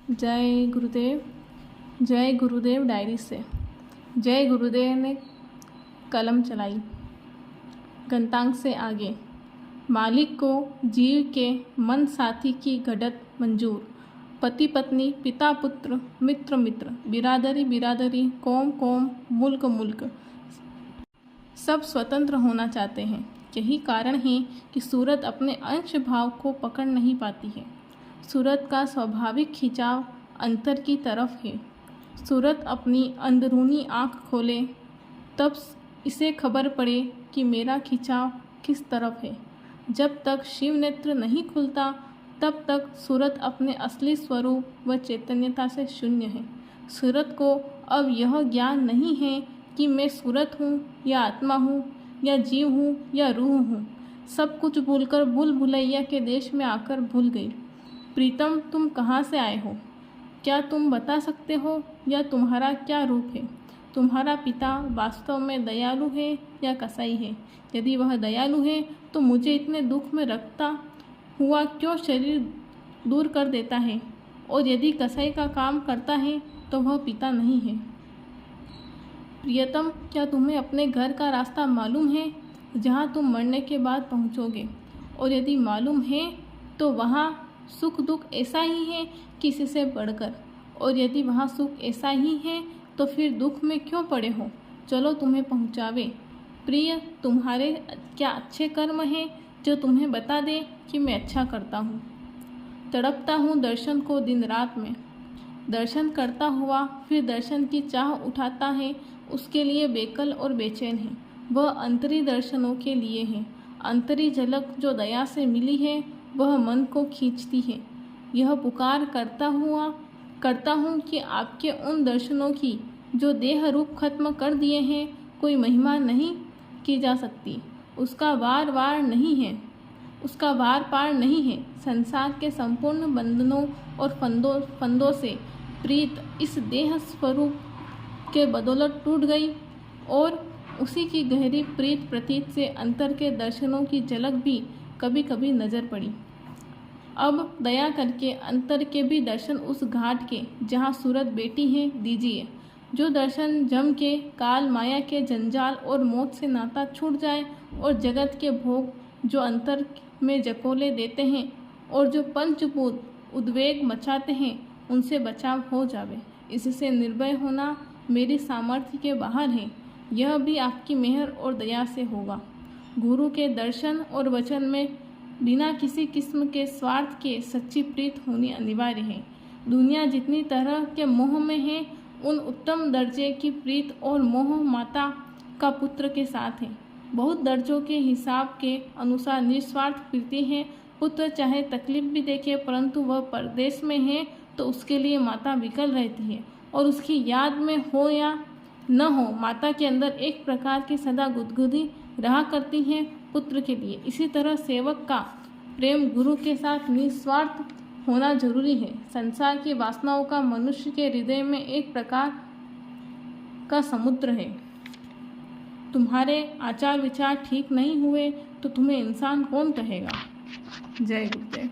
जय गुरुदेव। जय गुरुदेव डायरी से। जय गुरुदेव ने कलम चलाई। गंतांक से आगे। मालिक को जीव के मन साथी की घटत मंजूर। पति पत्नी, पिता पुत्र, मित्र मित्र, बिरादरी बिरादरी, कौम कौम, मुल्क मुल्क, सब स्वतंत्र होना चाहते हैं। यही कारण है कि सूरत अपने अंश भाव को पकड़ नहीं पाती है। सूरत का स्वाभाविक खिंचाव अंतर की तरफ है। सूरत अपनी अंदरूनी आँख खोले तब इसे खबर पड़े कि मेरा खिंचाव किस तरफ है। जब तक शिव नेत्र नहीं खुलता तब तक सूरत अपने असली स्वरूप व चैतन्यता से शून्य है। सूरत को अब यह ज्ञान नहीं है कि मैं सूरत हूँ या आत्मा हूँ या जीव हूँ या रूह हूँ। सब कुछ भूलकर भूल भुलैया के देश में आकर भूल गई। प्रीतम, तुम कहाँ से आए हो? क्या तुम बता सकते हो या तुम्हारा क्या रूप है? तुम्हारा पिता वास्तव में दयालु है या कसाई है? यदि वह दयालु है तो मुझे इतने दुख में रखता हुआ क्यों शरीर दूर कर देता है? और यदि कसाई का काम करता है तो वह पिता नहीं है। प्रियतम, क्या तुम्हें अपने घर का रास्ता मालूम है जहाँ तुम मरने के बाद पहुँचोगे? और यदि मालूम है तो वहाँ सुख दुख ऐसा ही है किसी से बढ़कर। और यदि वहाँ सुख ऐसा ही है तो फिर दुख में क्यों पड़े हो? चलो तुम्हें पहुँचावे। प्रिय, तुम्हारे क्या अच्छे कर्म हैं जो तुम्हें बता दे कि मैं अच्छा करता हूँ। तड़पता हूँ दर्शन को दिन रात में। दर्शन करता हुआ फिर दर्शन की चाह उठाता है, उसके लिए बेकल और बेचैन है। वह अंतरी दर्शनों के लिए है। अंतरी झलक जो दया से मिली है वह मन को खींचती है। यह पुकार करता हूँ कि आपके उन दर्शनों की जो देह रूप खत्म कर दिए हैं कोई महिमा नहीं की जा सकती। उसका वार पार नहीं है। संसार के संपूर्ण बंधनों और फंदों से प्रीत इस देह स्वरूप के बदौलत टूट गई और उसी की गहरी प्रीत प्रतीत से अंतर के दर्शनों की झलक भी कभी कभी नजर पड़ी। अब दया करके अंतर के भी दर्शन उस घाट के जहाँ सूरत बैठी है दीजिए। जो दर्शन जम के काल माया के जंजाल और मौत से नाता छूट जाए और जगत के भोग जो अंतर में जकोले देते हैं और जो पंचभूत उद्वेग मचाते हैं उनसे बचाव हो जावे। इससे निर्भय होना मेरी सामर्थ्य के बाहर है। यह भी आपकी मेहर और दया से होगा। गुरु के दर्शन और वचन में बिना किसी किस्म के स्वार्थ के सच्ची प्रीत होनी अनिवार्य है। दुनिया जितनी तरह के मोह में है उन उत्तम दर्जे की प्रीत और मोह माता का पुत्र के साथ है। बहुत दर्जों के हिसाब के अनुसार निस्वार्थ प्रीति है। पुत्र चाहे तकलीफ भी देखे परंतु वह परदेश में है तो उसके लिए माता विकल रहती है और उसकी याद में हो या न हो माता के अंदर एक प्रकार की सदा गुदगुदी रहा करती है पुत्र के लिए। इसी तरह सेवक का प्रेम गुरु के साथ निस्वार्थ होना जरूरी है। संसार की वासनाओं का मनुष्य के हृदय में एक प्रकार का समुद्र है। तुम्हारे आचार विचार ठीक नहीं हुए तो तुम्हें इंसान कौन कहेगा? जय गुरुदेव।